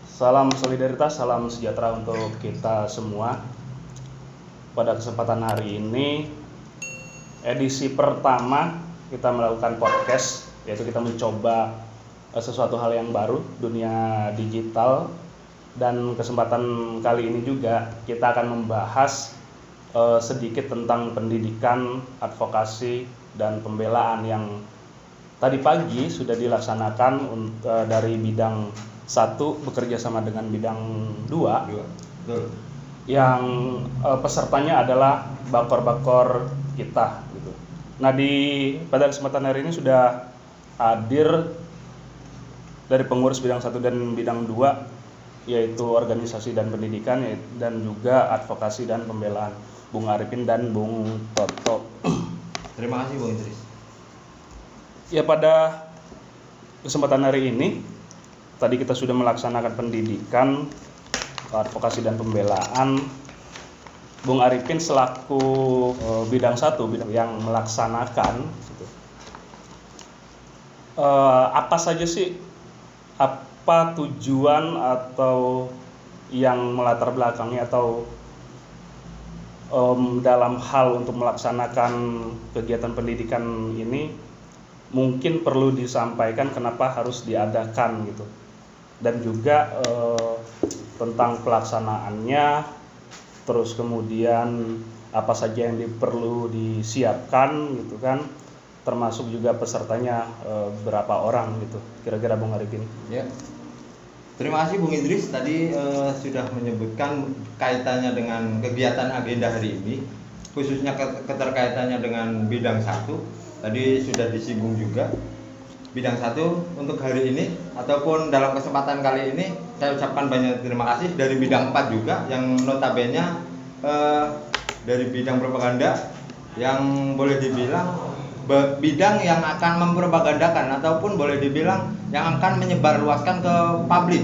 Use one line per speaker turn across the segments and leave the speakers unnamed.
Salam solidaritas, salam sejahtera untuk kita semua. Pada kesempatan hari ini, edisi pertama kita melakukan podcast, yaitu kita mencoba sesuatu hal yang baru, dunia digital. Dan kesempatan kali ini juga kita akan membahas sedikit tentang pendidikan, advokasi, dan pembelaan yang tadi pagi sudah dilaksanakan dari bidang 1 bekerja sama dengan bidang 2. Yang pesertanya adalah bakor-bakor kita gitu. Nah, pada kesempatan hari ini sudah hadir dari pengurus bidang 1 dan bidang 2, yaitu organisasi dan pendidikan dan juga advokasi dan pembelaan, Bung Arifin dan Bung Toto.
Terima kasih Bung Idris.
Ya, pada kesempatan hari ini tadi kita sudah melaksanakan pendidikan, advokasi dan pembelaan. Bung Arifin selaku bidang 1 yang melaksanakan gitu. Apa saja sih, apa tujuan atau yang melatar belakangnya atau dalam hal untuk melaksanakan kegiatan pendidikan ini, mungkin perlu disampaikan kenapa harus diadakan gitu, dan juga tentang pelaksanaannya, terus kemudian apa saja yang perlu disiapkan gitu kan, termasuk juga pesertanya berapa orang gitu, kira-kira Bung Arifin.
Ya. Terima kasih Bung Idris, tadi sudah menyebutkan kaitannya dengan kegiatan agenda hari ini, khususnya keterkaitannya dengan bidang 1. Tadi sudah disinggung juga. Bidang 1 untuk hari ini ataupun dalam kesempatan kali ini saya ucapkan banyak terima kasih dari bidang 4 juga, yang notabene dari bidang propaganda, yang boleh dibilang bidang yang akan mempropagandakan ataupun boleh dibilang yang akan menyebarluaskan ke publik.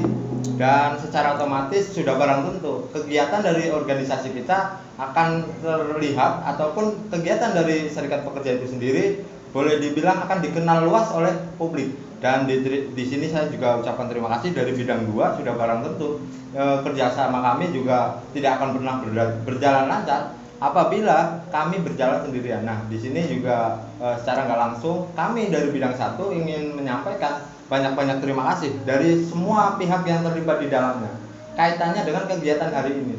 Dan secara otomatis sudah barang tentu kegiatan dari organisasi kita akan terlihat, ataupun kegiatan dari serikat pekerja itu sendiri boleh dibilang akan dikenal luas oleh publik. Dan di sini saya juga ucapkan terima kasih dari bidang 2, sudah barang tentu kerjasama kami juga tidak akan pernah berjalan lancar apabila kami berjalan sendirian. Nah, di sini juga secara nggak langsung kami dari bidang 1 ingin menyampaikan banyak-banyak terima kasih dari semua pihak yang terlibat di dalamnya kaitannya dengan kegiatan hari ini.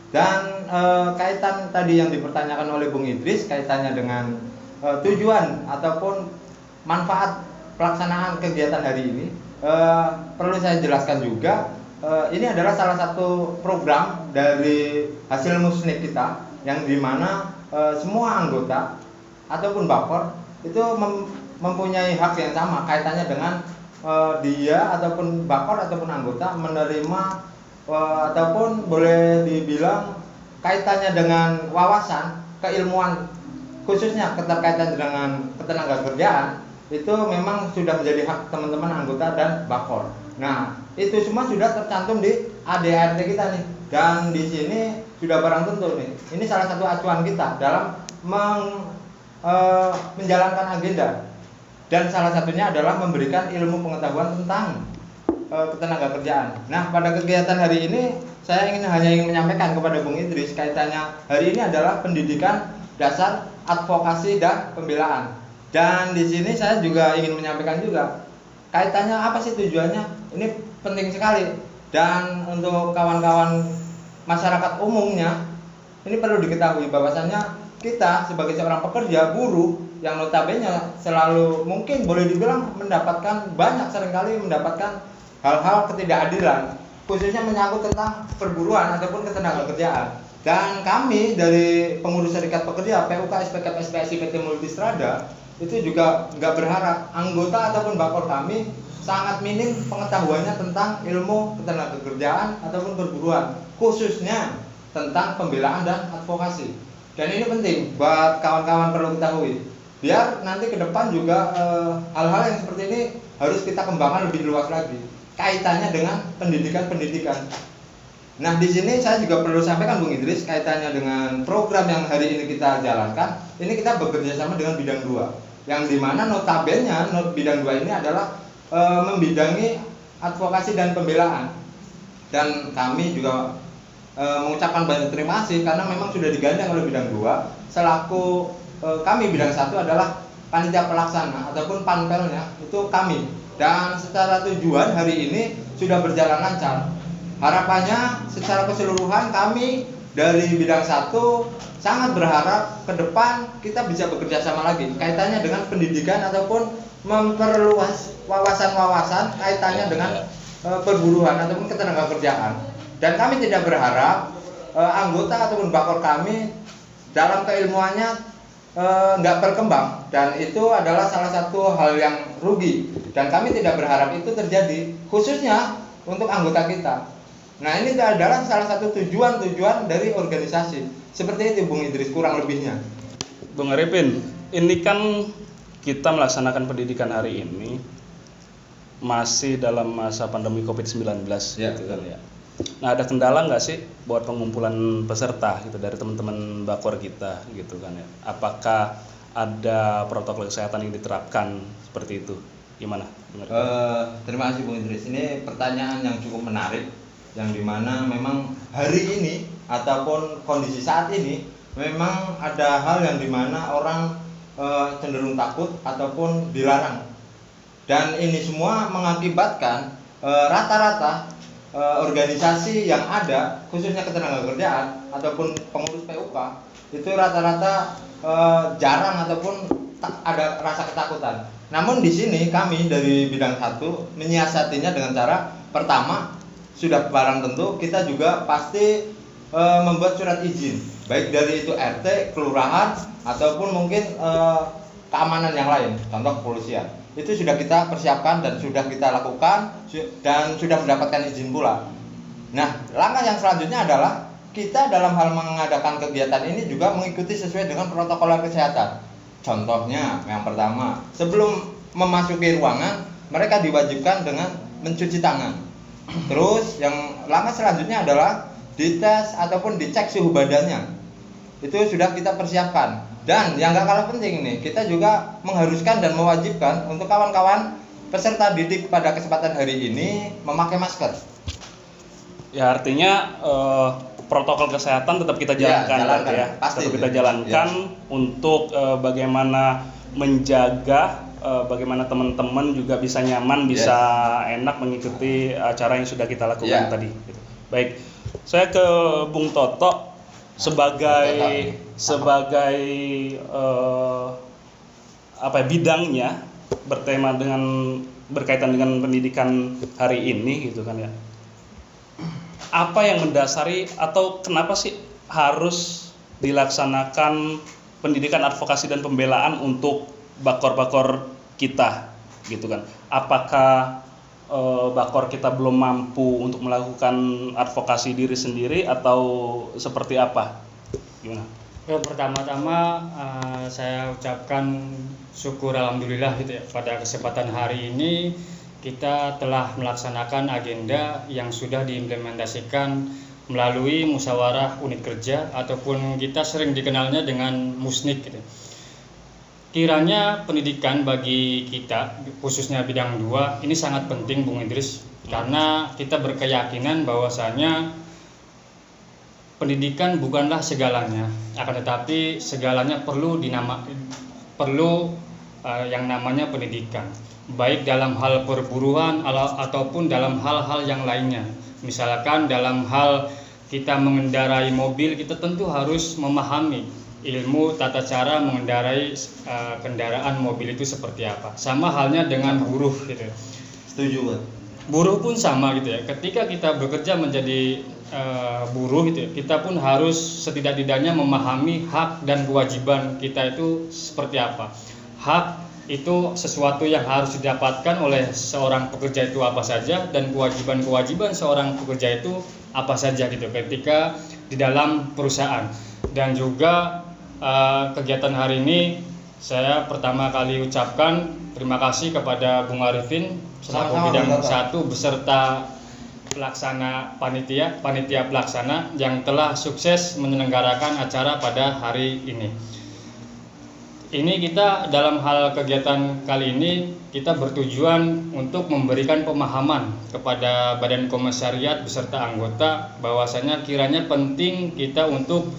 Dan kaitan tadi yang dipertanyakan oleh Bung Idris kaitannya dengan tujuan ataupun manfaat pelaksanaan kegiatan hari ini, perlu saya jelaskan juga, ini adalah salah satu program dari hasil musnik kita, yang dimana semua anggota ataupun bakor itu mempunyai hak yang sama kaitannya dengan dia ataupun bakor ataupun anggota menerima ataupun boleh dibilang kaitannya dengan wawasan keilmuan, khususnya keterkaitan dengan ketenaga kerjaan, itu memang sudah menjadi hak teman-teman anggota dan bakor. Nah, itu semua sudah tercantum di ADART kita nih, dan di sini sudah barang tentu nih, ini salah satu acuan kita dalam menjalankan agenda, dan salah satunya adalah memberikan ilmu pengetahuan tentang ketenaga kerjaan. Nah, pada kegiatan hari ini saya hanya ingin menyampaikan kepada Bung Idris kaitannya hari ini adalah pendidikan dasar, advokasi dan pembelaan. Dan di sini saya juga ingin menyampaikan juga kaitannya apa sih tujuannya. Ini penting sekali, dan untuk kawan-kawan masyarakat umumnya ini perlu diketahui bahwasannya kita sebagai seorang pekerja buruh yang notabene selalu mungkin boleh dibilang seringkali mendapatkan hal-hal ketidakadilan, khususnya menyangkut tentang perburuan ataupun ketenaga kerjaan. Dan kami dari pengurus serikat pekerja PUK, SPK, SPSI, PT Multistrada itu juga nggak berharap anggota ataupun bakor kami sangat minim pengetahuannya tentang ilmu ketenaga kerjaan ataupun perburuan, khususnya tentang pembelaan dan advokasi. Dan ini penting buat kawan-kawan perlu ketahui, biar nanti ke depan juga hal-hal yang seperti ini harus kita kembangkan lebih luas lagi kaitannya dengan pendidikan. Nah, di sini saya juga perlu sampaikan Bung Idris kaitannya dengan program yang hari ini kita jalankan. Ini kita bekerja sama dengan bidang 2. yang dimana notabene bidang 2 ini adalah membidangi advokasi dan pembelaan. Dan kami juga mengucapkan banyak terima kasih karena memang sudah digandeng oleh bidang 2 selaku kami bidang 1 adalah panitia pelaksana ataupun panpelnya itu kami. Dan secara tujuan hari ini sudah berjalan lancar. Harapannya secara keseluruhan kami dari bidang 1 sangat berharap ke depan kita bisa bekerja sama lagi kaitannya dengan pendidikan ataupun memperluas wawasan-wawasan kaitannya dengan perburuan ataupun ketenagakerjaan. Dan kami tidak berharap anggota ataupun bakor kami dalam keilmuannya nggak berkembang, dan itu adalah salah satu hal yang rugi dan kami tidak berharap itu terjadi khususnya untuk anggota kita. Nah, ini adalah salah satu tujuan dari organisasi seperti itu Bung Idris kurang lebihnya.
Bung Arifin, ini kan kita melaksanakan pendidikan hari ini masih dalam masa pandemi COVID-19 gitu kan ya. Nah, ada kendala nggak sih buat pengumpulan peserta gitu dari teman-teman bakor kita gitu kan ya? Apakah ada protokol kesehatan yang diterapkan seperti itu? Gimana?
Terima kasih Bung Idris. Ini pertanyaan yang cukup menarik, yang dimana memang hari ini ataupun kondisi saat ini memang ada hal yang dimana orang cenderung takut ataupun dilarang. Dan ini semua mengakibatkan rata-rata organisasi yang ada khususnya ketenagakerjaan ataupun pengurus PUK itu rata-rata jarang ataupun ada rasa ketakutan. Namun di sini kami dari bidang 1 menyiasatinya dengan cara pertama sudah barang tentu kita juga pasti membuat surat izin baik dari itu RT, kelurahan ataupun mungkin keamanan yang lain, contoh kepolisian. Itu sudah kita persiapkan dan sudah kita lakukan dan sudah mendapatkan izin pula. Nah, langkah yang selanjutnya adalah kita dalam hal mengadakan kegiatan ini juga mengikuti sesuai dengan protokol kesehatan. Contohnya, yang pertama, sebelum memasuki ruangan, mereka diwajibkan dengan mencuci tangan. Terus, yang langkah selanjutnya adalah dites ataupun dicek suhu badannya. Itu sudah kita persiapkan. Dan yang gak kalah penting nih, kita juga mengharuskan dan mewajibkan untuk kawan-kawan peserta didik pada kesempatan hari ini memakai masker.
Ya, artinya protokol kesehatan tetap kita jalankan ya.
Pasti
tetap kita jalankan untuk bagaimana menjaga bagaimana teman-teman juga bisa nyaman, bisa enak mengikuti acara yang sudah kita lakukan tadi. Baik, saya ke Bung Toto sebagai bidangnya berkaitan dengan pendidikan hari ini gitu kan ya. Apa yang mendasari atau kenapa sih harus dilaksanakan pendidikan advokasi dan pembelaan untuk bakor-bakor kita gitu kan? Apakah bakor kita belum mampu untuk melakukan advokasi diri sendiri atau seperti apa? Gimana?
Ya, pertama-tama saya ucapkan syukur alhamdulillah gitu ya, pada kesempatan hari ini kita telah melaksanakan agenda yang sudah diimplementasikan melalui musyawarah unit kerja ataupun kita sering dikenalnya dengan musnik gitu. Kiranya pendidikan bagi kita khususnya bidang 2 ini sangat penting Bung Idris, karena kita berkeyakinan bahwasanya pendidikan bukanlah segalanya, akan tetapi segalanya perlu yang namanya pendidikan, baik dalam hal perburuan ataupun dalam hal-hal yang lainnya. Misalkan dalam hal kita mengendarai mobil, kita tentu harus memahami ilmu tata cara mengendarai kendaraan mobil itu seperti apa. Sama halnya dengan buruh gitu.
Setuju, Pak.
Buruh pun sama gitu ya. Ketika kita bekerja menjadi buruh gitu ya, kita pun harus setidak-tidaknya memahami hak dan kewajiban kita itu seperti apa. Hak itu sesuatu yang harus didapatkan oleh seorang pekerja itu apa saja, dan kewajiban-kewajiban seorang pekerja itu apa saja gitu ketika di dalam perusahaan. Dan juga kegiatan hari ini saya pertama kali ucapkan terima kasih kepada Bung Arifin selaku bidang 1 beserta panitia pelaksana yang telah sukses menyelenggarakan acara pada hari ini. Ini kita dalam hal kegiatan kali ini kita bertujuan untuk memberikan pemahaman kepada Badan Komisariat beserta anggota bahwasanya kiranya penting kita untuk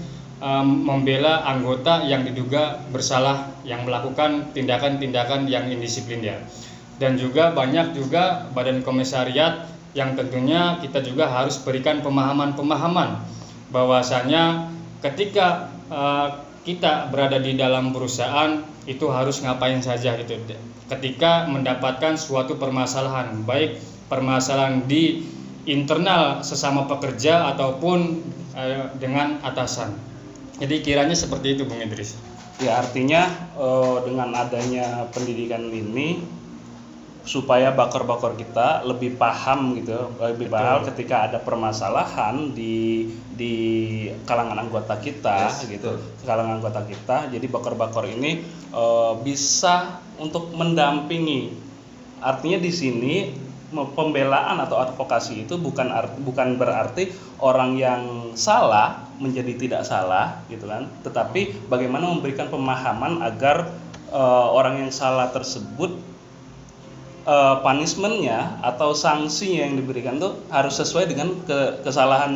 membela anggota yang diduga bersalah yang melakukan tindakan-tindakan yang indisiplin ya. Dan juga banyak juga Badan Komisariat yang tentunya kita juga harus berikan pemahaman-pemahaman bahwasanya ketika kita berada di dalam perusahaan itu harus ngapain saja gitu. Ketika mendapatkan suatu permasalahan, baik permasalahan di internal sesama pekerja ataupun dengan atasan. Jadi kiranya seperti itu Bung Idris.
Ya, artinya dengan adanya pendidikan ini supaya bakor-bakor kita lebih paham gitu, lebih paham ketika ada permasalahan di kalangan anggota kita gitu, kalangan anggota kita. Jadi bakor-bakor ini bisa untuk mendampingi. Artinya di sini pembelaan atau advokasi itu bukan berarti orang yang salah menjadi tidak salah gitu kan, tetapi bagaimana memberikan pemahaman agar orang yang salah tersebut punishment-nya atau sanksi yang diberikan tuh harus sesuai dengan kesalahan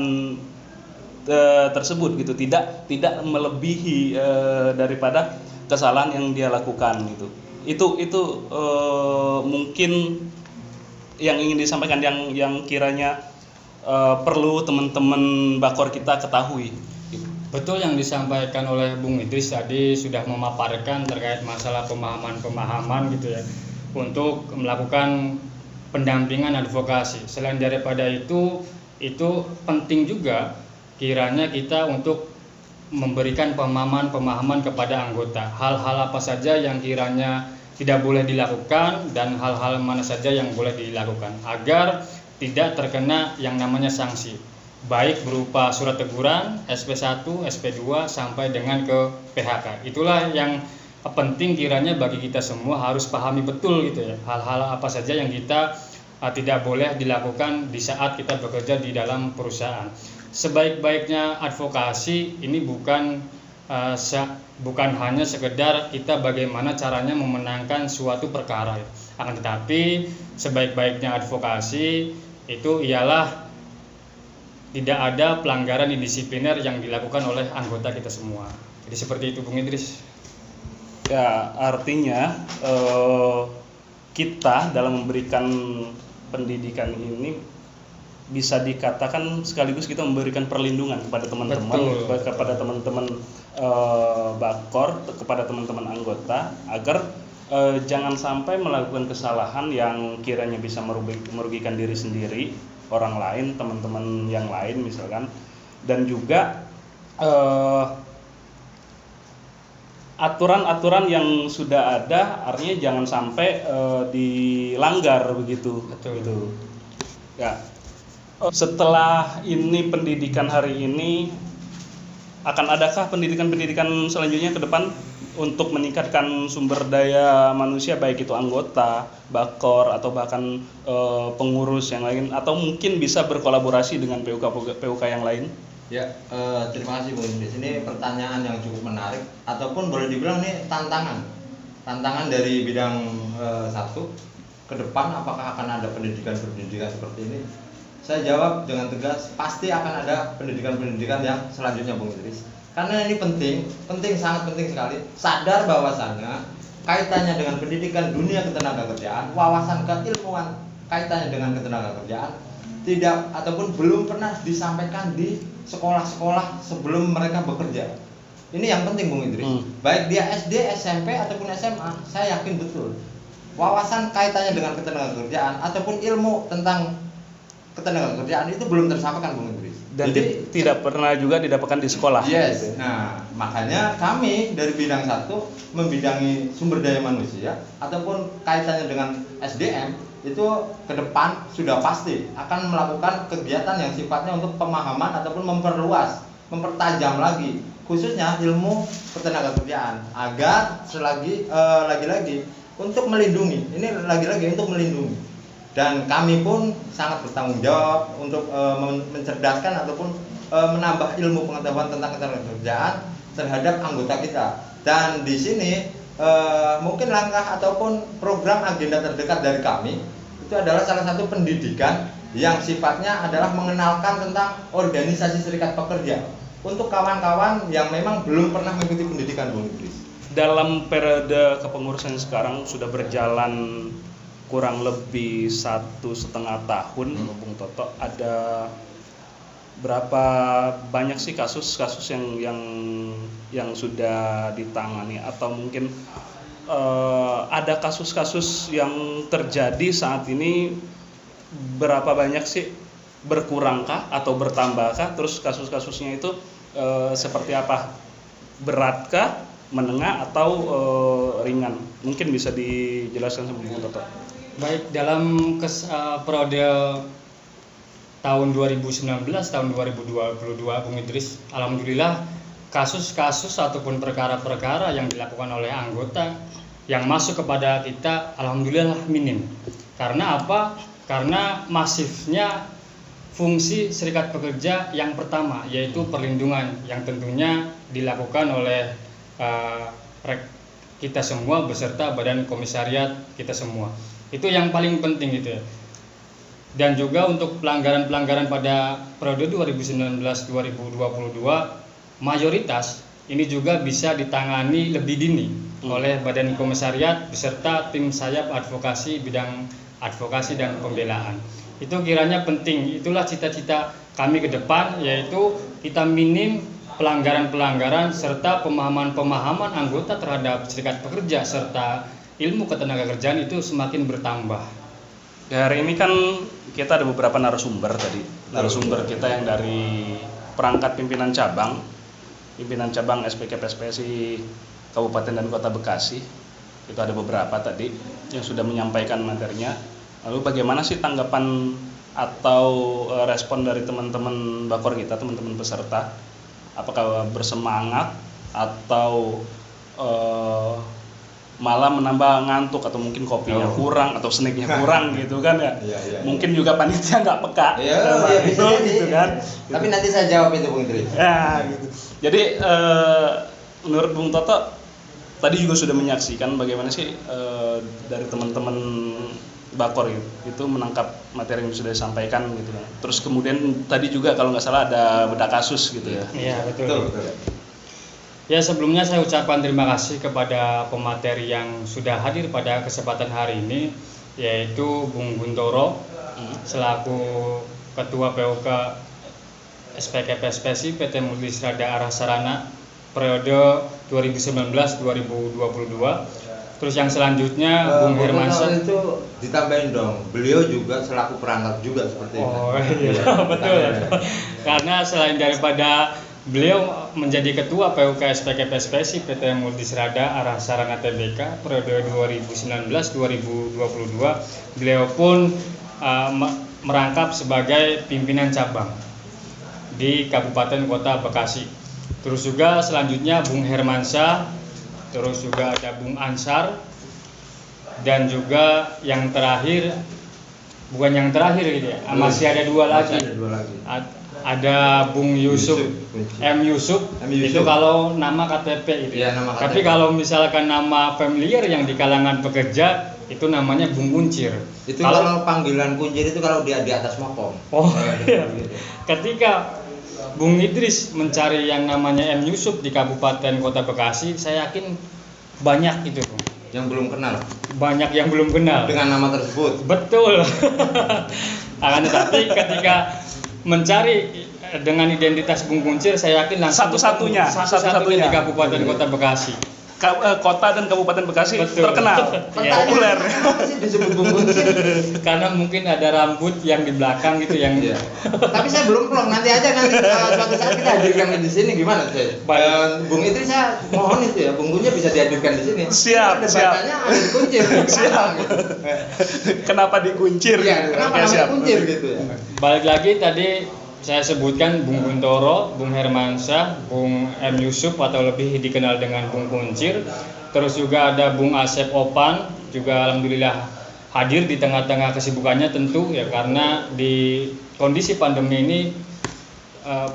tersebut gitu, tidak melebihi daripada kesalahan yang dia lakukan gitu. Itu mungkin yang ingin disampaikan yang kiranya perlu teman-teman bakor kita ketahui.
Betul yang disampaikan oleh Bung Idris tadi sudah memaparkan terkait masalah pemahaman gitu ya, untuk melakukan pendampingan advokasi. Selain daripada itu penting juga kiranya kita untuk memberikan pemahaman kepada anggota. Hal-hal apa saja yang kiranya tidak boleh dilakukan dan hal-hal mana saja yang boleh dilakukan agar tidak terkena yang namanya sanksi. Baik berupa surat teguran, SP1, SP2 sampai dengan ke PHK. Itulah yang penting kiranya bagi kita semua harus pahami betul gitu ya, hal-hal apa saja yang kita tidak boleh dilakukan di saat kita bekerja di dalam perusahaan. Sebaik-baiknya advokasi ini bukan hanya sekedar kita bagaimana caranya memenangkan suatu perkara, akan tetapi sebaik-baiknya advokasi itu ialah tidak ada pelanggaran indisipliner yang dilakukan oleh anggota kita semua. Jadi seperti itu Bung Idris.
Ya, artinya kita dalam memberikan pendidikan ini bisa dikatakan sekaligus kita memberikan perlindungan kepada teman-teman, kepada teman-teman bakor, kepada teman-teman anggota agar jangan sampai melakukan kesalahan yang kiranya bisa merugikan diri sendiri, orang lain, teman-teman yang lain misalkan, dan juga aturan-aturan yang sudah ada artinya jangan sampai dilanggar begitu.
Betul.
Gitu. Ya. Setelah ini pendidikan hari ini akan adakah pendidikan-pendidikan selanjutnya ke depan untuk meningkatkan sumber daya manusia baik itu anggota, bakor atau bahkan pengurus yang lain atau mungkin bisa berkolaborasi dengan PUK yang lain?
Ya, terima kasih Bung Idris. Ini pertanyaan yang cukup menarik ataupun boleh dibilang ini tantangan dari bidang 1 ke depan. Apakah akan ada pendidikan seperti ini? Saya jawab dengan tegas, pasti akan ada pendidikan yang selanjutnya Bung Idris. Karena ini penting, sangat penting sekali. Sadar bahwasannya kaitannya dengan pendidikan dunia ketenagakerjaan, wawasan keilmuan kaitannya dengan ketenagakerjaan tidak ataupun belum pernah disampaikan di sekolah-sekolah sebelum mereka bekerja. Ini yang penting Bung Idris. Baik dia SD, SMP ataupun SMA, saya yakin betul wawasan kaitannya dengan ketenagakerjaan ataupun ilmu tentang ketenagakerjaan itu belum tersampaikan Bung Idris.
Dan jadi, tidak pernah juga didapatkan di sekolah.
Yes. Nah, makanya kami dari bidang 1 membidangi sumber daya manusia ataupun kaitannya dengan SDM itu ke depan sudah pasti akan melakukan kegiatan yang sifatnya untuk pemahaman ataupun mempertajam lagi khususnya ilmu ketenagakerjaan agar lagi-lagi untuk melindungi. Ini lagi-lagi untuk melindungi. Dan kami pun sangat bertanggung jawab untuk mencerdaskan ataupun menambah ilmu pengetahuan tentang ketenagakerjaan terhadap anggota kita. Dan di sini mungkin langkah ataupun program agenda terdekat dari kami itu adalah salah satu pendidikan yang sifatnya adalah mengenalkan tentang organisasi serikat pekerja untuk kawan-kawan yang memang belum pernah mengikuti pendidikan, Bung Idris.
Dalam periode kepengurusan sekarang sudah berjalan kurang lebih 1,5 tahun, Bung Toto. Ada berapa banyak sih kasus-kasus yang sudah ditangani, atau mungkin ada kasus-kasus yang terjadi saat ini, berapa banyak sih, berkurangkah atau bertambahkah? Terus kasus-kasusnya itu seperti apa? Beratkah, menengah, atau ringan? Mungkin bisa dijelaskan sama Bung Toto.
Baik, dalam periode tahun 2019, tahun 2022, Bung Idris, alhamdulillah kasus-kasus ataupun perkara-perkara yang dilakukan oleh anggota yang masuk kepada kita alhamdulillah minim. Karena apa? Karena masifnya fungsi serikat pekerja yang pertama, yaitu perlindungan, yang tentunya dilakukan oleh kita semua beserta badan komisariat kita semua. Itu yang paling penting gitu ya. Dan juga untuk pelanggaran-pelanggaran pada periode 2019-2022 mayoritas ini juga bisa ditangani lebih dini oleh badan komisariat beserta tim sayap advokasi bidang advokasi dan pembelaan. Itu kiranya penting, itulah cita-cita kami ke depan, yaitu kita minim pelanggaran-pelanggaran serta pemahaman-pemahaman anggota terhadap serikat pekerja serta ilmu ketenagakerjaan itu semakin bertambah.
Ya, hari ini kan kita ada beberapa narasumber tadi. Narasumber kita yang dari perangkat pimpinan cabang SPKP-SPSI Kabupaten dan Kota Bekasi. Itu ada beberapa tadi yang sudah menyampaikan materinya. Lalu bagaimana sih tanggapan atau respon dari teman-teman bakor kita, teman-teman peserta? Apakah bersemangat atau malah menambah ngantuk, atau mungkin kopinya kurang atau snacknya kurang gitu kan ya? Mungkin juga panitia nggak peka
bisa
gitu kan.
Tapi nanti saya jawab itu, Bung Idris.
Ya gitu. Jadi menurut Bung Toto tadi juga sudah menyaksikan bagaimana sih dari teman-teman bakor itu menangkap materi yang sudah disampaikan gitu kan. Terus kemudian tadi juga kalau nggak salah ada bedah kasus gitu ya.
Iya, betul. Ya, sebelumnya saya ucapkan terima kasih kepada pemateri yang sudah hadir pada kesempatan hari ini, yaitu Bung Guntoro selaku Ketua POK SPKP-SPSI PT Multisrada Arah Sarana periode 2019-2022. Terus yang selanjutnya Bung Hermansyah
itu ditambahin dong, beliau juga selaku perangkat juga seperti itu.
Oh iya, betul ya. Karena selain daripada beliau menjadi ketua POK SPKP-SPSI PT Multisrada Arah Sarana Tbk periode 2019-2022, beliau pun merangkap sebagai pimpinan cabang di Kabupaten Kota Bekasi. Terus juga selanjutnya Bung Hermansyah, terus juga ada Bung Ansar, dan juga yang terakhir, bukan yang terakhir gitu ya, masih ada dua lagi. Ada Bung Yusuf, M. Yusuf, itu kalau nama KTP itu.
Ya, nama KTP.
Tapi kalau misalkan nama familiar yang di kalangan pekerja itu namanya Bung Kuncir.
Itu kalau panggilan Kuncir itu kalau dia di atas mopong.
Oh iya. Ketika Bung Idris mencari yang namanya M. Yusuf di Kabupaten Kota Bekasi, saya yakin banyak itu, Bung.
Yang belum kenal.
Banyak yang belum kenal
Dengan nama tersebut.
Betul. Akan tetapi ketika mencari dengan identitas Bung Kuncir, saya yakin langsung
satu-satunya
di Kabupaten Kota Bekasi.
Kota dan Kabupaten Bekasi
Betul.
terkenal, populer.
Kenapa sih disebut Bung Kuncir?
Karena mungkin ada rambut yang di belakang gitu yang.
Iya. Tapi saya belum plong, nanti suatu saat kita hadirkan di sini, gimana sih? Bung Idris, saya mohon itu ya, Bung Kuncir bisa dihadirkan di sini.
Siap.
Debatannya ada Kuncir.
Siap. Kenapa dikuncir?
Iya, kenapa namanya Kuncir gitu ya?
Balik lagi tadi saya sebutkan Bung Guntoro, Bung Hermansyah, Bung M. Yusuf atau lebih dikenal dengan Bung Kuncir. Terus juga ada Bung Asep Opan, juga alhamdulillah hadir di tengah-tengah kesibukannya tentu ya, karena di kondisi pandemi ini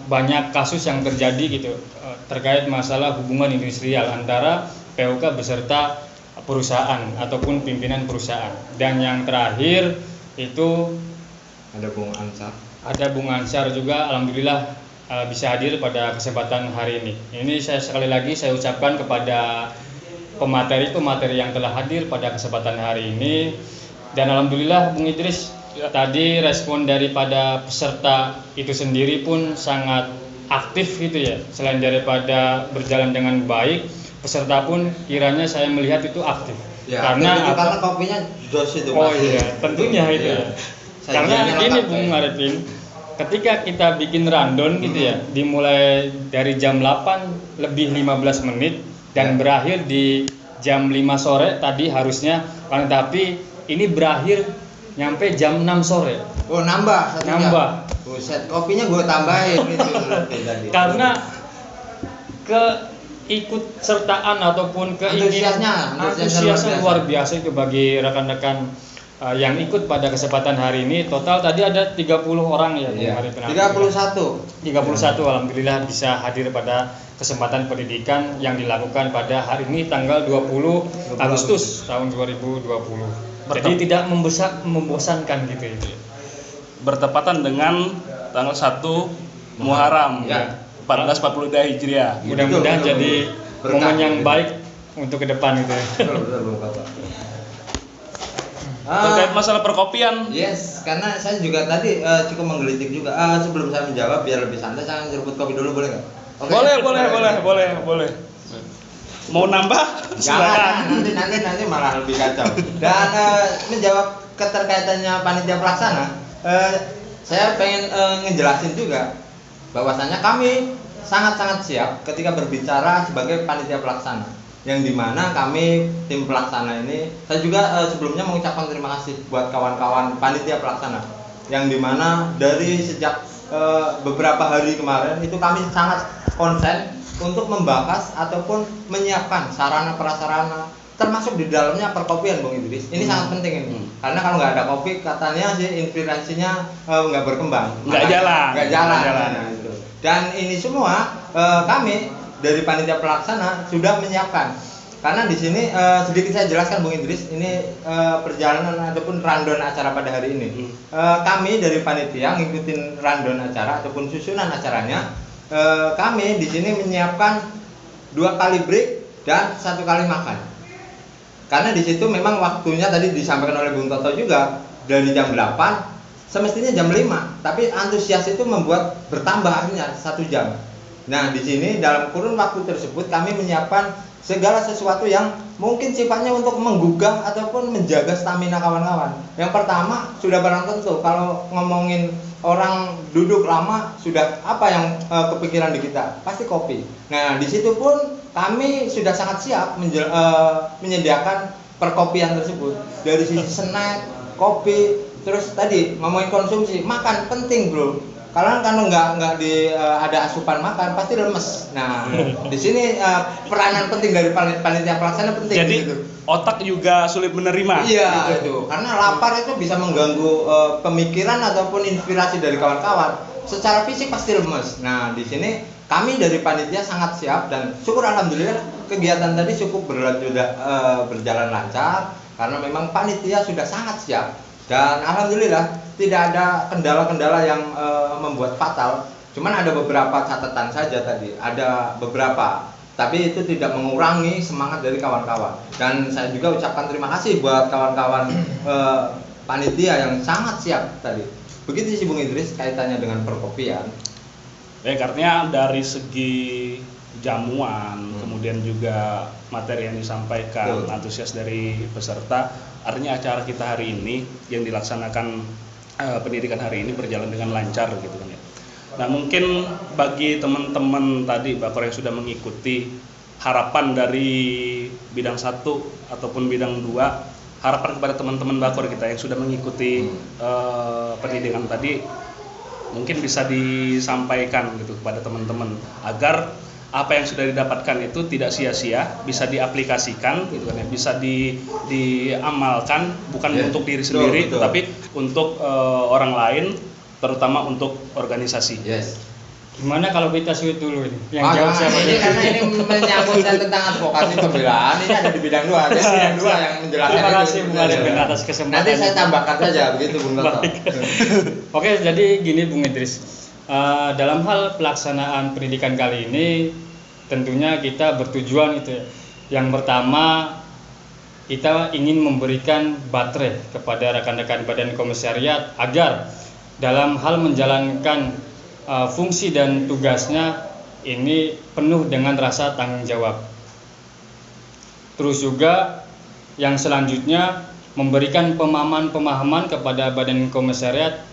banyak kasus yang terjadi gitu terkait masalah hubungan industrial antara PUK beserta perusahaan ataupun pimpinan perusahaan. Dan yang terakhir itu
Ada Bung Ansar.
ada Bung Ansar juga, alhamdulillah bisa hadir pada kesempatan hari ini. Ini saya sekali lagi saya ucapkan kepada pemateri yang telah hadir pada kesempatan hari ini. Dan alhamdulillah Bung Idris, tadi respon daripada peserta itu sendiri pun sangat aktif gitu ya. Selain daripada berjalan dengan baik, peserta pun kiranya saya melihat itu aktif.
Ya,
karena
karena kopinya jos itu.
Oh
Mas.
iya, tentunya itu ya. Karena ini Bung Arifin, ketika kita bikin rundown gitu ya, dimulai dari jam 8 lebih 15 menit dan berakhir di jam 5 sore tadi harusnya, kan, tapi ini berakhir nyampe jam 6 sore.
Oh, nambah satu jam.
Nambah.
Buset, kopinya gue tambahin gitu tadi.
Karena keikut sertaan ataupun keinginan antusiasnya luar biasa itu bagi rekan-rekan yang ikut pada kesempatan hari ini. Total tadi ada 30 orang ya,
Iya.
hari
31.
31 alhamdulillah bisa hadir pada kesempatan pendidikan yang dilakukan pada hari ini tanggal 20 Agustus tahun 2020. Jadi tidak membosankan gitu itu.
Bertepatan dengan tanggal 1 Muharram
Ya.
1442 Hijriah.
Mudah-mudahan
Betul,
jadi
berkah,
momen yang
gitu.
baik untuk ke depan gitu ya.
Betul, Bung Kata.
Terkait masalah perkopian,
Yes, karena saya juga tadi cukup menggelitik juga. Sebelum saya menjawab biar lebih santai, saya seruput kopi dulu boleh nggak? Oke.
boleh. Mau nambah?
Jangan, nanti malah lebih kacau. Dan menjawab keterkaitannya panitia pelaksana, saya pengen ngejelasin juga bahwasanya kami sangat-sangat siap ketika berbicara sebagai panitia pelaksana, yang dimana kami tim pelaksana ini, saya juga sebelumnya mengucapkan terima kasih buat kawan-kawan panitia pelaksana, yang dimana dari sejak beberapa hari kemarin itu kami sangat konsen untuk membahas ataupun menyiapkan sarana prasarana, termasuk di dalamnya perkopian, Bung Idris. Ini sangat penting ini, karena kalau nggak ada kopi katanya sih inspirasinya nggak berkembang,
nggak jalan.
Nah, itu. Dan ini semua kami dari panitia pelaksana sudah menyiapkan. Karena di sini sedikit saya jelaskan, Bung Idris, ini perjalanan ataupun rundown acara pada hari ini. Kami dari panitia ngikutin rundown acara ataupun susunan acaranya. Kami di sini menyiapkan 2 kali break dan 1 kali makan. Karena di situ memang waktunya tadi disampaikan oleh Bung Toto juga dari jam 8 semestinya jam 5, tapi antusias itu membuat bertambah akhirnya 1 jam. Nah, di sini dalam kurun waktu tersebut kami menyiapkan segala sesuatu yang mungkin sifatnya untuk menggugah ataupun menjaga stamina kawan-kawan. Yang pertama, sudah barang tentu kalau ngomongin orang duduk lama, sudah apa yang kepikiran di kita? Pasti kopi. Nah, di situ pun kami sudah sangat siap menyediakan perkopian tersebut. Dari sisi snack, kopi, terus tadi ngomongin konsumsi, makan penting, Bro. Karena kalau nggak ada asupan makan pasti lemes. Nah, di sini peranan penting dari panitia pelaksana penting.
Jadi
gitu.
otak juga sulit menerima.
Iya itu. Karena lapar itu bisa mengganggu pemikiran ataupun inspirasi dari kawan-kawan. Secara fisik pasti lemes. Nah, di sini kami dari panitia sangat siap dan syukur alhamdulillah kegiatan tadi cukup berjalan lancar karena memang panitia sudah sangat siap. Dan alhamdulillah tidak ada kendala-kendala yang membuat fatal. Cuman ada beberapa catatan saja tadi, ada beberapa. Tapi itu tidak mengurangi semangat dari kawan-kawan. Dan saya juga ucapkan terima kasih buat kawan-kawan panitia yang sangat siap tadi. Begitu sih Bung Idris kaitannya dengan perkopian.
Karena dari segi jamuan, kemudian juga materi yang disampaikan, antusias dari peserta, artinya acara kita hari ini yang dilaksanakan pendidikan hari ini berjalan dengan lancar gitu kan ya. Nah, mungkin bagi teman-teman tadi Bakor yang sudah mengikuti, harapan dari bidang 1 ataupun bidang 2, harapan kepada teman-teman Bakor kita yang sudah mengikuti pendidikan tadi mungkin bisa disampaikan gitu kepada teman-teman agar apa yang sudah didapatkan itu tidak sia-sia, bisa diaplikasikan gitu kan ya, bisa diamalkan bukan untuk diri sendiri,
betul.
tapi untuk orang lain, terutama untuk organisasi.
Yes.
Gimana kalau kita sweet dulu ini? Yang
Oh,
jawab
jangan,
siapa
ini
dulu?
karena ini menyangkut tentang advokasi pembelaan, ini ada di bidang 2, ada bidang 2 yang menjelaskan.
Terima
itu.
kasih Bung Arifin atas kesempatan.
Nanti saya tambahkan saja begitu Bung Toto.
Oke, jadi gini Bung Idris. Dalam hal pelaksanaan pendidikan kali ini tentunya kita bertujuan itu ya. Yang pertama, kita ingin memberikan baterai kepada rekan-rekan Badan Komisariat agar dalam hal menjalankan fungsi dan tugasnya ini penuh dengan rasa tanggung jawab. Terus juga yang selanjutnya memberikan pemahaman kepada Badan Komisariat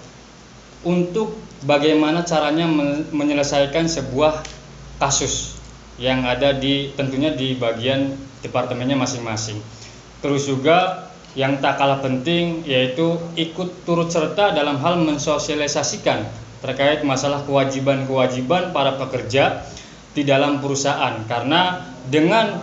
untuk bagaimana caranya menyelesaikan sebuah kasus yang ada tentunya di bagian departemennya masing-masing. Terus juga yang tak kalah penting yaitu ikut turut serta dalam hal mensosialisasikan terkait masalah kewajiban-kewajiban para pekerja di dalam perusahaan, karena dengan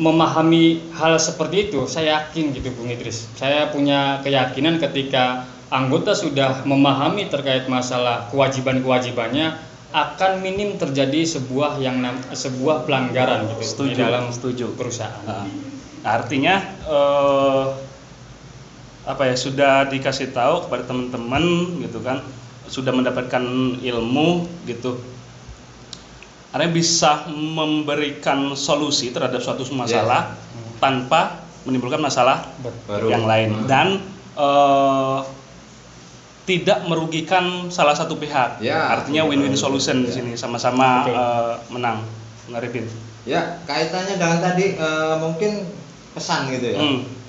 memahami hal seperti itu saya yakin gitu Bung Idris, saya punya keyakinan ketika anggota sudah memahami terkait masalah kewajiban-kewajibannya akan minim terjadi sebuah pelanggaran gitu di dalam perusahaan.
Artinya sudah dikasih tahu kepada teman-teman gitu kan, sudah mendapatkan ilmu gitu, artinya bisa memberikan solusi terhadap suatu masalah tanpa menimbulkan masalah
baru
yang lain dan tidak merugikan salah satu pihak. Artinya win-win solution di sini, sama-sama menang. Ngarepin.
Ya, kaitannya dengan tadi mungkin pesan gitu ya.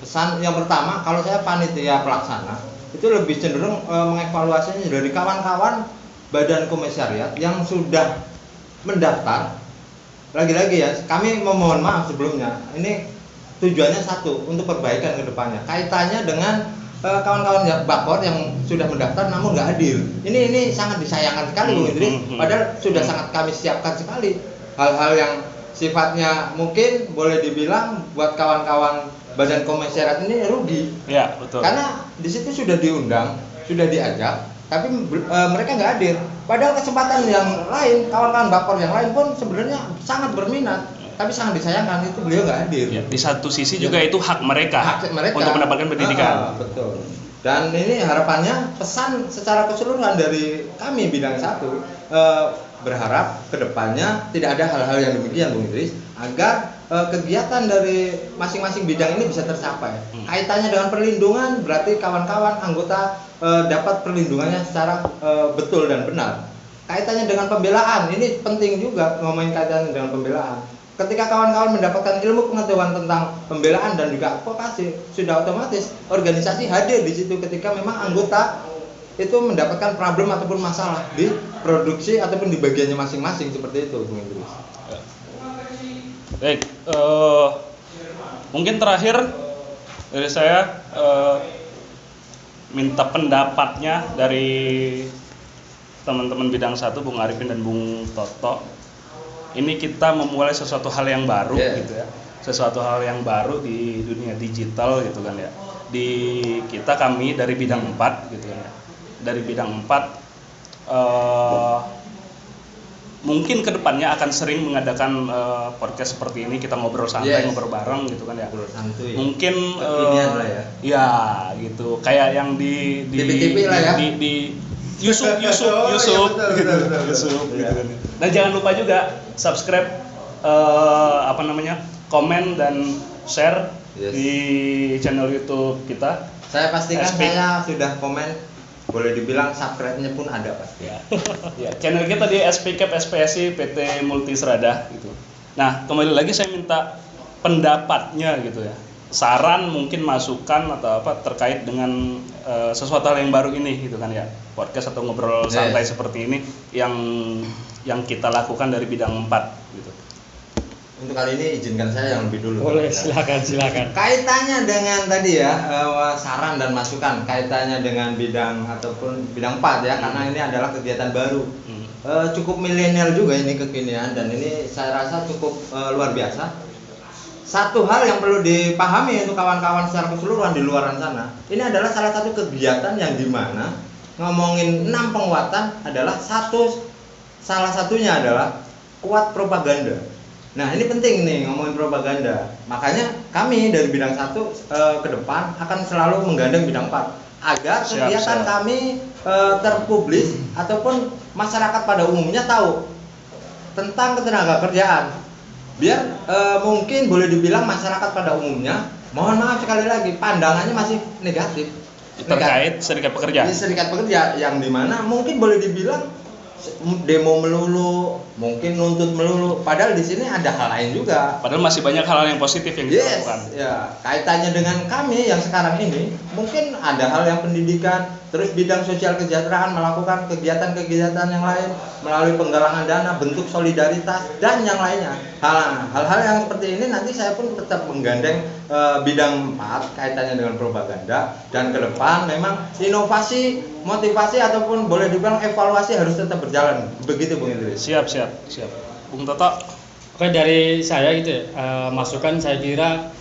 Pesan yang pertama, kalau saya panitia pelaksana itu lebih cenderung mengevaluasinya dari kawan-kawan Badan Komisariat yang sudah mendaftar. Lagi-lagi ya, kami memohon maaf sebelumnya. Ini tujuannya satu, untuk perbaikan ke depannya. Kaitannya dengan kawan-kawan Bakor yang sudah mendaftar namun nggak hadir. Ini sangat disayangkan sekali Bung Idris. Padahal sudah sangat kami siapkan sekali hal-hal yang sifatnya mungkin boleh dibilang buat kawan-kawan Badan Komisariat ini rugi.
Ya, betul.
Karena di situ sudah diundang, sudah diajak, tapi mereka nggak hadir. Padahal kesempatan yang lain, kawan-kawan Bakor yang lain pun sebenarnya sangat berminat, tapi sangat disayangkan itu beliau nggak hadir.
Ya, di satu sisi juga itu hak mereka
mereka
untuk mendapatkan pendidikan.
Betul. Dan ini harapannya pesan secara keseluruhan dari kami bidang 1 berharap kedepannya tidak ada hal-hal yang demikian Bung Idris, agar kegiatan dari masing-masing bidang ini bisa tercapai. Kaitannya dengan perlindungan berarti kawan-kawan anggota dapat perlindungannya secara betul dan benar. Kaitannya dengan pembelaan ini penting juga, ngomongin kaitannya dengan pembelaan. Ketika kawan-kawan mendapatkan ilmu pengetahuan tentang pembelaan dan juga advokasi, sudah otomatis organisasi hadir di situ ketika memang anggota itu mendapatkan problem ataupun masalah di produksi ataupun di bagiannya masing-masing, seperti itu Bung Idris.
Baik, mungkin terakhir dari saya minta pendapatnya dari teman-teman bidang 1, Bung Arifin dan Bung Toto. Ini kita memulai sesuatu hal yang baru gitu ya, sesuatu hal yang baru di dunia digital gitu kan ya. Kami dari bidang 4 gitu kan ya. Dari bidang 4 mungkin kedepannya akan sering mengadakan podcast seperti ini, kita ngobrol santai, ngobrol bareng gitu kan ya. Mungkin ya gitu, kayak yang di
TV lah ya.
di Yusuf gitu kan. Dan jangan lupa juga subscribe, komen dan share di channel YouTube kita.
Saya pastikan saya sudah komen, boleh dibilang subscribe-nya pun ada pasti.
Ya, channel kita di SPCAP SPSI PT Multisrada gitu. Nah, kembali lagi saya minta pendapatnya gitu ya. Saran, mungkin masukan atau apa terkait dengan sesuatu hal yang baru ini gitu kan ya. Podcast atau ngobrol santai seperti ini yang kita lakukan dari bidang 4 gitu.
Untuk kali ini izinkan saya yang lebih dulu.
Boleh, silakan.
Kaitannya dengan tadi ya, saran dan masukan kaitannya dengan bidang ataupun bidang 4 ya, karena ini adalah kegiatan baru. Cukup milenial juga ini kekinian, dan ini saya rasa cukup luar biasa. Satu hal yang perlu dipahami untuk kawan-kawan secara keseluruhan di luar sana, ini adalah salah satu kegiatan yang dimana ngomongin 6 penguatan adalah satu salah satunya adalah kuat propaganda. Nah ini penting nih ngomongin propaganda. Makanya kami dari bidang 1 ke depan akan selalu menggandeng bidang 4 agar kegiatan kami terpublis ataupun masyarakat pada umumnya tahu tentang ketenaga kerjaan. Biar mungkin boleh dibilang masyarakat pada umumnya, mohon maaf sekali lagi, pandangannya masih negatif
terkait serikat pekerja.
Serikat pekerja yang dimana mungkin boleh dibilang demo melulu, mungkin nuntut melulu. Padahal di sini ada hal lain juga.
Padahal masih banyak hal yang positif yang dilakukan.
Ya, kaitannya dengan kami yang sekarang ini, mungkin ada hal yang pendidikan, terus bidang sosial kesejahteraan melakukan kegiatan-kegiatan yang lain melalui penggalangan dana, bentuk solidaritas dan yang lainnya. Hal-hal yang seperti ini nanti saya pun tetap menggandeng bidang 4 kaitannya dengan propaganda, dan ke depan memang inovasi, motivasi ataupun boleh dibilang evaluasi harus tetap berjalan. Begitu Bung Idris.
Siap. Bung Toto.
Oke, dari saya gitu ya, masukan saya kira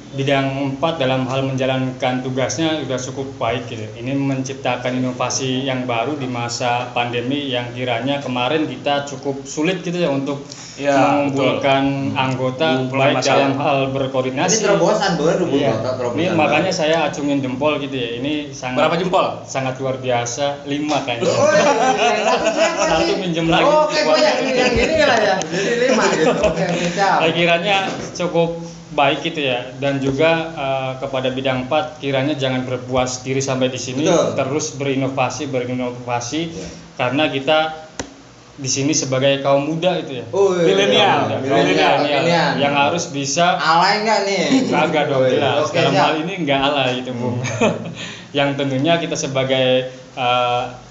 bidang 4 dalam hal menjalankan tugasnya sudah cukup baik gitu. Ini menciptakan inovasi yang baru di masa pandemi yang kiranya kemarin kita cukup sulit gitu ya untuk mengumpulkan anggota baik dalam hal berkoordinasi.
Ini terobosan baru Bung Toto,
Ini makanya saya acungin jempol gitu ya. Ini sangat
berapa jempol?
Sangat luar biasa, 5 kayaknya.
Satu
minjem lagi.
Oke, yang ini lah ya. Jadi 5 gitu. Oke, siap.
Kiranya cukup baik gitu ya, dan juga kepada bidang 4 kiranya jangan berpuas diri sampai di sini.
Betul.
Terus berinovasi karena kita di sini sebagai kaum muda itu ya,
milenial
yang harus bisa
alay nggak nih?
Kagak dong, jelas. Dalam hal ini nggak alay itu Bung. Yang tentunya kita sebagai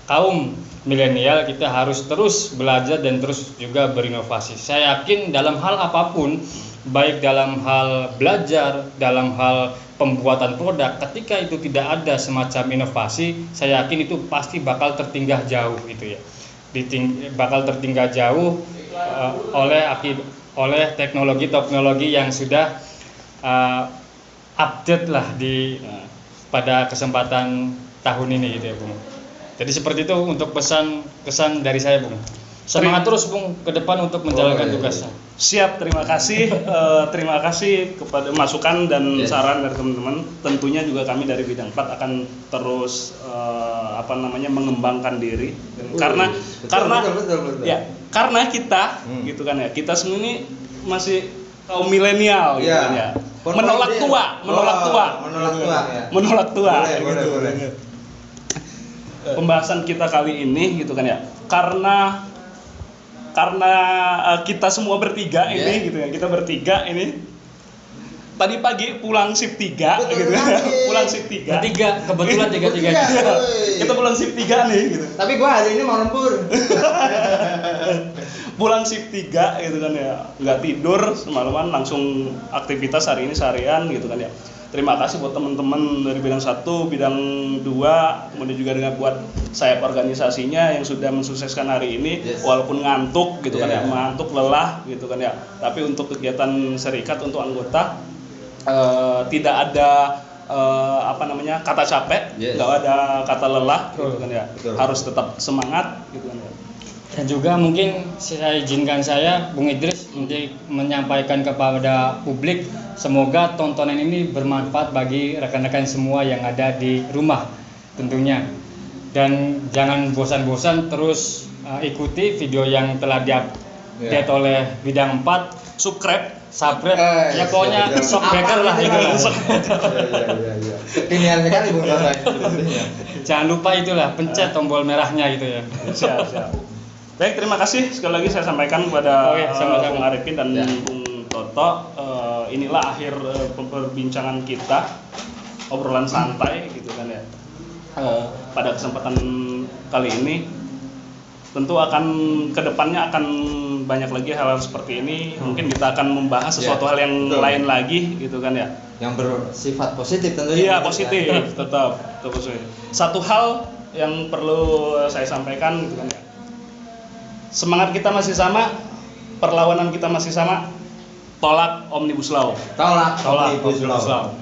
kaum milenial kita harus terus belajar dan terus juga berinovasi. Saya yakin dalam hal apapun, baik dalam hal belajar, dalam hal pembuatan produk, ketika itu tidak ada semacam inovasi, saya yakin itu pasti bakal tertinggal jauh gitu ya. Bakal tertinggal jauh oleh teknologi yang sudah update lah pada kesempatan tahun ini gitu ya Bung. Jadi seperti itu untuk kesan dari saya Bung. Semangat terus Bung ke depan untuk menjalankan tugasnya.
Siap, terima kasih. Terima kasih kepada masukan dan saran dari teman-teman. Tentunya juga kami dari bidang 4 akan terus mengembangkan diri. Karena karena kita gitu kan ya. Kita semua ini masih kaum milenial gitu kan ya. Menolak tua.
Boleh.
Pembahasan kita kali ini gitu kan ya. Karena kita semua bertiga ini gitu ya. Kita bertiga ini tadi pagi pulang shift 3 gitu. Pulang shift 3.
Kebetulan 3.
Kita pulang shift 3 nih gitu.
Tapi gua hari ini mau lembur.
Pulang shift 3 gitu kan ya. Enggak tidur semalaman, langsung aktivitas hari ini seharian gitu kan ya. Terima kasih buat teman-teman dari bidang 1, bidang 2, kemudian juga dengan buat sayap organisasinya yang sudah mensukseskan hari ini, walaupun ngantuk gitu kan ya, ngantuk, lelah gitu kan ya. Tapi untuk kegiatan serikat untuk anggota tidak ada kata capek, nggak ada kata lelah gitu kan ya. Harus tetap semangat gitu kan ya.
Dan juga mungkin saya izinkan Bung Idris untuk menyampaikan kepada publik, semoga tontonan ini bermanfaat bagi rekan-rekan semua yang ada di rumah tentunya. Dan jangan bosan-bosan terus ikuti video yang telah diupdate oleh bidang 4.
Subscribe
ya pokoknya shockbreaker lah itu.
Kekinian sekali Bung Toto.
Jangan lupa itulah pencet tombol merahnya gitu ya.
Siap. Baik, terima kasih sekali lagi saya sampaikan kepada Bung Arifin dan Bung Toto. Inilah akhir perbincangan kita, obrolan santai gitu kan ya. Pada kesempatan kali ini tentu akan kedepannya akan banyak lagi hal-hal seperti ini. Mungkin kita akan membahas sesuatu hal yang lain lagi gitu kan ya.
Yang bersifat positif tentunya.
Iya, positif, tetap positif. Satu hal yang perlu saya sampaikan gitu kan ya. Semangat kita masih sama, perlawanan kita masih sama. Tolak Omnibus Law.
Tolak Omnibus Law.